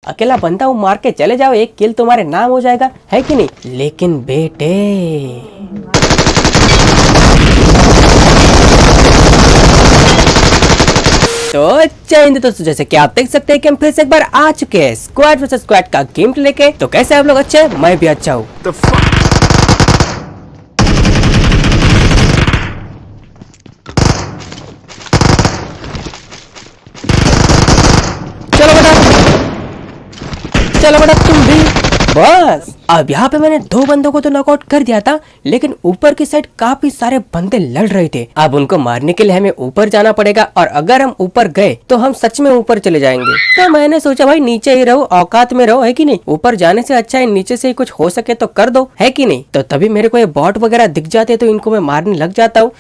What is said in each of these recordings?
अकेला बंदा हूँ, मार के चले जाओ, एक किल तुम्हारे नाम हो जाएगा, है कि नहीं? लेकिन बेटे तो जय हिंद दोस्तों, जैसे कि आप देख सकते हैं कि हम फिर से एक बार आ चुके हैं स्क्वाड वर्सेस स्क्वाड का गेम लेके। तो कैसे आप लोग अच्छे हैं? मैं भी अच्छा हूँ। चलो बेटा, चलो बेटा तुम भी। बस अब यहाँ पे मैंने दो बंदों को तो नॉकआउट कर दिया था, लेकिन ऊपर की साइड काफी सारे बंदे लड़ रहे थे। अब उनको मारने के लिए हमें ऊपर जाना पड़ेगा, और अगर हम ऊपर गए तो हम सच में ऊपर चले जाएंगे। तो मैंने सोचा भाई नीचे ही रहो, औकात में रहो, है कि नहीं? ऊपर जाने से अच्छा है नीचे से ही कुछ हो सके तो कर दो, है कि नहीं? तो तभी मेरे को ये बॉट वगैरह दिख जाते तो इनको मैं मारने लग जाता हूँ।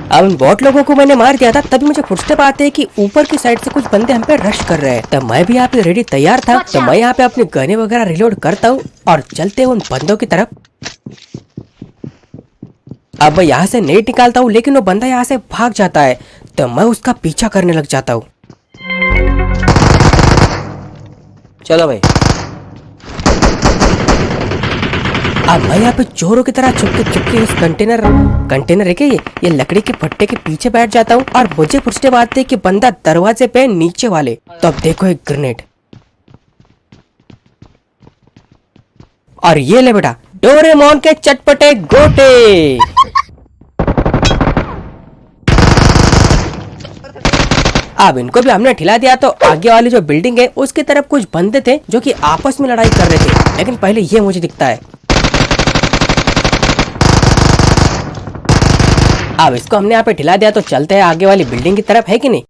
अब उन बॉट लोगों को मैंने मार दिया था, तभी मुझे फुटस्टेप आते हैं कि ऊपर की साइड से कुछ बंदे हम पे रश कर रहे हैं। तब मैं भी यहाँ पे रेडी तैयार था, तो मैं यहाँ पे अपनी गने वगैरह रिलोड करता हूँ और चलते उन बंदों की तरफ। अब मैं यहाँ से नेट निकालता हूँ, लेकिन वो बंदा यहाँ से भाग जाता है, तो मैं उसका पीछा करने लग जाता हूँ। चलो भाई, अब मैं यहाँ पे चोरों की तरह चुपके उस कंटेनर है क्या, ये लकड़ी के फट्टे के पीछे बैठ जाता हूँ, और मुझे पूछते बात है कि बंदा दरवाजे पे नीचे वाले। तो अब देखो एक ग्रेनेड, और ये ले बेटा डोरेमोन के चटपटे गोटे। अब इनको भी हमने ठिला दिया। तो आगे वाली जो बिल्डिंग है उसकी तरफ कुछ बंदे थे जो कि आपस में लड़ाई कर रहे थे, लेकिन पहले ये मुझे दिखता है। अब इसको हमने यहाँ पे ठिला दिया, तो चलते हैं आगे वाली बिल्डिंग की तरफ, है कि नहीं?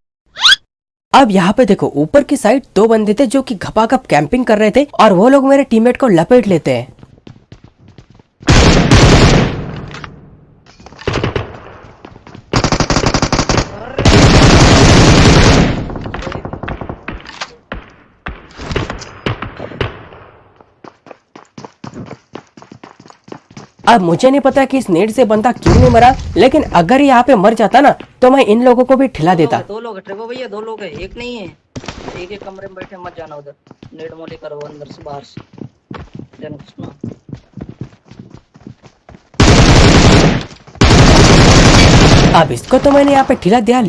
अब यहाँ पे देखो ऊपर की साइड दो बंदे थे जो कि घपाघप कैंपिंग कर रहे थे, और वो लोग मेरे टीममेट को लपेट लेते हैं। अब मुझे नहीं पता कि इस नेट से बंदा क्यों नहीं मरा, लेकिन अगर यहाँ पे मर जाता ना तो मैं इन लोगों को भी ठिला देता। दो लोग ट्रेवो भैया, दो लोग है, एक नहीं है। एक एक कमरे में बैठे, मत जाना उधर, नेट मोली करो अंदर से बाहर से। जन सुना, अब इसको तो मैंने यहाँ पे ठिला दिया,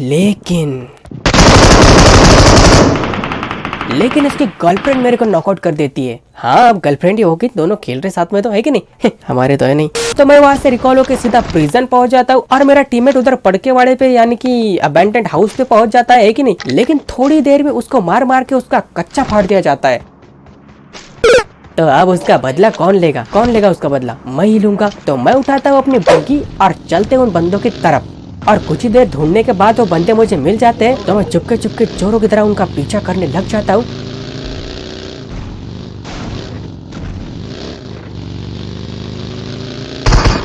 लेकिन इसकी गर्लफ्रेंड मेरे को नॉकआउट कर देती है। हाँ अब गर्लफ्रेंड ही होगी, दोनों खेल रहे साथ में तो, है कि नहीं? हमारे तो है नहीं। तो मैं वहां से रिकॉल होकर सीधा प्रिजन पहुंच जाता हूँ, और मेरा टीममेट उधर पड़के वाले पे यानी कि अबैंडन्ड हाउस पे पहुंच जाता है कि नहीं? लेकिन थोड़ी देर में उसको मार मार के उसका कच्चा फाड़ दिया जाता है। तो अब उसका बदला कौन लेगा उसका बदला? मैं ही लूंगा। तो मैं उठाता हूँ अपनी बग्गी और चलते उन बंदों की तरफ, और कुछ ही देर ढूंढने के बाद वो बंदे मुझे मिल जाते हैं। तो मैं चुपके चोरों की तरह उनका पीछा करने लग जाता हूँ।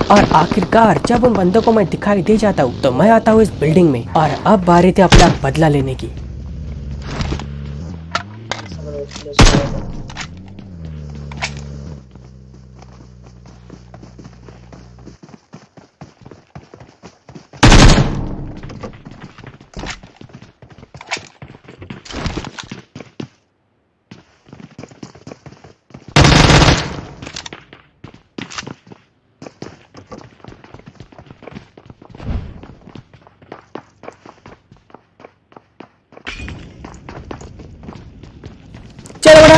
और आखिरकार जब उन बंदों को मैं दिखाई दे जाता हूँ, तो मैं आता हूँ इस बिल्डिंग में, और अब बारी थी अपना बदला लेने की। चलो बेटा,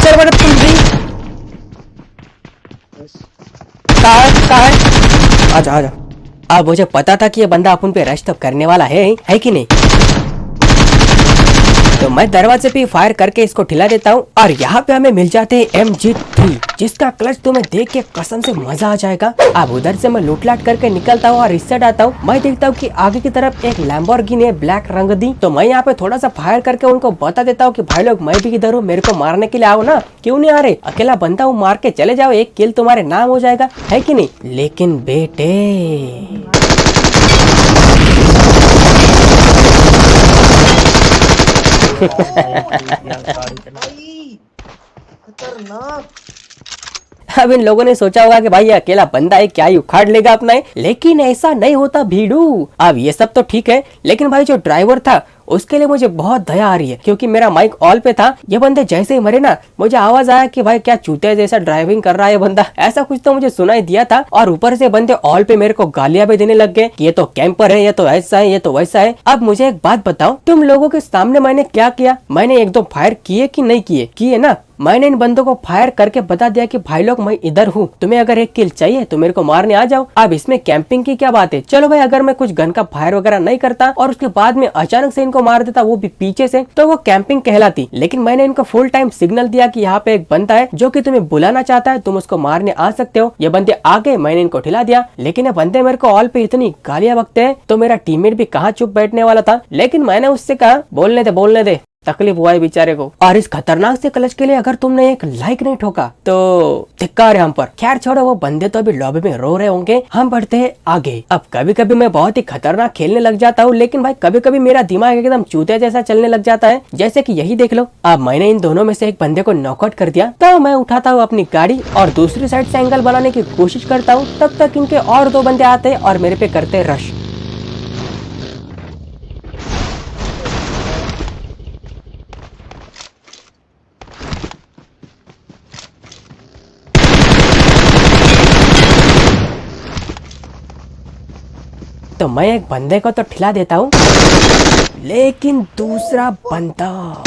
चलो बेटा तुम भी। कहाँ है? आजा। अब मुझे पता था कि ये बंदा अपन पे रश तो करने वाला है कि नहीं? तो मैं दरवाजे पे फायर करके इसको ठिला देता हूँ, और यहाँ पे हमें मिल जाते हैं MG3, जिसका क्लच तुम्हें देख के कसम से मजा आ जाएगा। अब उधर से मैं लूटलाट करके निकलता हूँ और इस साइड आता हूँ। मैं देखता हूँ कि आगे की तरफ एक लैम्बोर्गिनी है ब्लैक रंग दी। तो मैं यहाँ पे थोड़ा सा फायर करके उनको बता देता हूँ कि भाई लोग मैं भी इधर हूँ, मेरे को मारने के लिए आओ ना, क्यों नहीं आ रहे? अकेला बंदा हूँ, मार के चले जाओ, एक किल तुम्हारे नाम हो जाएगा, है कि नहीं? लेकिन बेटे गाड़ी चला भाई, खतरनाक। अब इन लोगों ने सोचा होगा कि भाई ये अकेला बंदा है, क्या ही उखाड़ लेगा अपना है, लेकिन ऐसा नहीं होता भीड़ू। अब ये सब तो ठीक है, लेकिन भाई जो ड्राइवर था उसके लिए मुझे बहुत दया आ रही है, क्योंकि मेरा माइक ऑल पे था। ये बंदे जैसे ही मरे ना, मुझे आवाज आया कि भाई क्या चूते जैसा ड्राइविंग कर रहा है ये बंदा, ऐसा कुछ तो मुझे सुनाई दिया था। और ऊपर से बंदे ऑल पे मेरे को गालियां भी देने लग गए कि ये तो कैंपर है, ये तो ऐसा है, ये तो वैसा है। अब मुझे एक बात बताओ, तुम लोगों के सामने मैंने क्या किया? मैंने एक दो फायर किए कि नहीं किए? किए ना। मैंने इन बंदों को फायर करके बता दिया कि भाई लोग मैं इधर हूँ, तुम्हें अगर एक किल चाहिए तो मेरे को मारने आ जाओ। अब इसमें कैंपिंग की क्या बात है? चलो भाई, अगर मैं कुछ गन का फायर वगैरह नहीं करता और उसके बाद में अचानक से इनको मार देता, वो भी पीछे से, तो वो कैंपिंग कहलाती। लेकिन मैंने इनको फुल टाइम सिग्नल दिया कि यहाँ पे एक बंदा है जो कि तुम्हें बुलाना चाहता है, तुम उसको मारने आ सकते हो। ये बंदे आ गए, मैंने इनको ठिला दिया, लेकिन ये बंदे मेरे को ऑल पे इतनी गालियां बकते हैं, तो मेरा टीममेट भी कहाँ चुप बैठने वाला था। लेकिन मैंने उससे कहा बोलने दे, तकलीफ हुआ है बेचारे को। और इस खतरनाक से क्लच के लिए अगर तुमने एक लाइक नहीं ठोका तो धिक्कार है हम पर। खैर छोड़ो, वो बंदे तो अभी लॉबी में रो रहे होंगे, हम बढ़ते हैं आगे। अब कभी कभी मैं बहुत ही खतरनाक खेलने लग जाता हूँ, लेकिन भाई कभी कभी मेरा दिमाग एकदम चूतिया जैसा चलने लग जाता है, जैसे कि यही देख लो। अब मैंने इन दोनों में से एक बंदे को नॉकआउट कर दिया, तो मैं उठाता हूँ अपनी गाड़ी और दूसरी साइड से एंगल बनाने की कोशिश करता हूँ। तब तक इनके और दो बंदे आते हैं और मेरे पे करते रश। तो मैं एक बंदे को तो ठिला देता हूँ, लेकिन दूसरा बंदा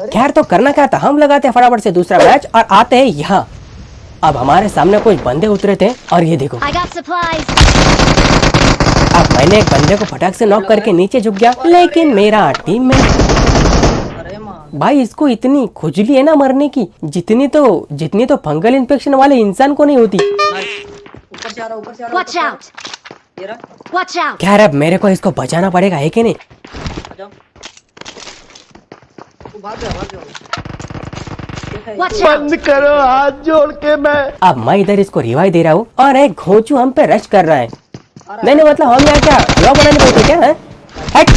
खैर तो करना क्या था, हम लगाते हैं फटाफट से दूसरा मैच और आते हैं यहाँ। अब हमारे सामने कुछ बंदे उतरे थे और ये देखो, अब मैंने एक बंदे को फटाक से नॉक करके नीचे झुक गया, लेकिन मेरा टीममेट, अरे माँ, भाई इसको इतनी खुजली है ना मरने की, जितनी तो फंगल इन्फेक्शन वाले इंसान को नहीं होती। ऊपर से आ रहा, ऊपर से आ रहा। Watch out! ये रहा, Watch out! खैर अब मेरे को इसको बचाना पड़ेगा, है कि नहीं? आ जाओ। तू भाग जा, भाग जा। देखा है, Watch out! बंद करो हाथ जोड़ के। मैं अब मैं इधर इसको रिवाइव दे रहा हूँ और एक घोंचू हम पे रश कर रहा है। नहीं मतलब हम यहाँ क्या हलवा बनाने बैठे क्या है? हट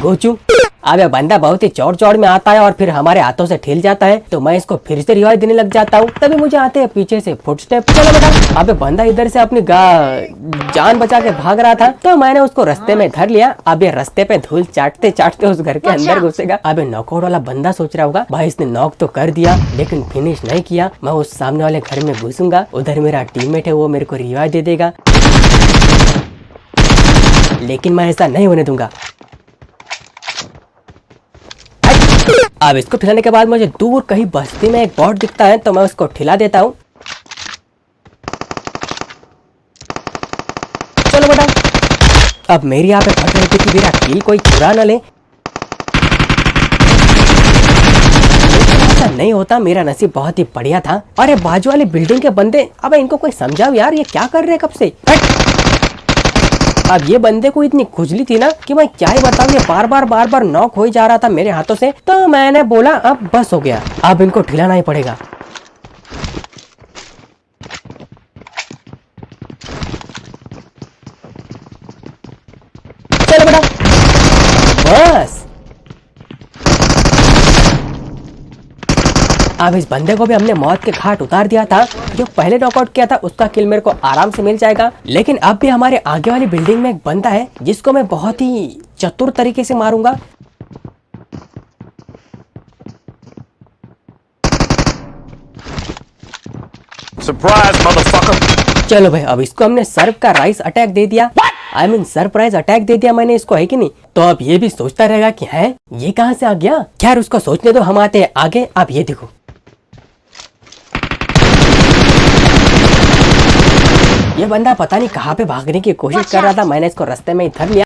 घोंचू। अब यह बंदा बहुत ही चौड़ में आता है और फिर हमारे हाथों से ठिल जाता है, तो मैं इसको फिर से रिवाइव देने लग जाता हूँ। तभी मुझे आते हैं पीछे से फुटस्टेप। चलो बेटा, अब बंदा इधर से अपनी जान बचा के भाग रहा था, तो मैंने उसको रास्ते में धर लिया। अब ये रास्ते पे धूल चाटते चाटते उस घर के अंदर घुसेगा। अब नॉकआउट वाला बंदा सोच रहा होगा भाई इसने नॉक तो कर दिया लेकिन फिनिश नहीं किया, मैं उस सामने वाले घर में घुसूंगा, उधर मेरा टीममेट है वो मेरे को रिवाइव दे देगा, लेकिन मैं ऐसा नहीं होने दूंगा। अब इसको ठिलाने के बाद मुझे दूर कहीं बस्ती में एक बॉट दिखता है, तो मैं उसको ठिला देता हूँ। चलो बेटा, अब मेरी यहाँ पे फट रही थी कि मेरा किल कोई चुरा न ले, ऐसा नहीं होता। मेरा नसीब बहुत ही बढ़िया था। अरे बाजू वाली बिल्डिंग के बंदे, अब इनको कोई समझाओ यार, ये क्या कर रहे हैं कब से। अब ये बंदे को इतनी खुजली थी ना कि मैं क्या ही बताऊं, ये बार बार नॉक हो ही जा रहा था मेरे हाथों से, तो मैंने बोला अब बस हो गया, अब इनको ठिलाना ही पड़ेगा। चलो बेटा, बस। अब इस बंदे को भी हमने मौत के घाट उतार दिया था। जो पहले नॉकआउट किया था उसका किल मेरे को आराम से मिल जाएगा, लेकिन अब भी हमारे आगे वाली बिल्डिंग में एक बंदा है जिसको मैं बहुत ही चतुर तरीके से मारूंगा। Surprise motherfucker. चलो भाई, अब इसको हमने सर्व का राइस अटैक दे दिया, आई मीन सरप्राइज अटैक दे दिया मैंने इसको, है कि नहीं? तो अब ये भी सोचता रहेगा कि है ये कहां से आ गया। खैर उसको सोचने दो, हम आते हैं आगे। अब ये देखो, ये बंदा पता नहीं कहाँ पे भागने की कोशिश कर रहा था, मैंने इसको रास्ते में ही धर लिया।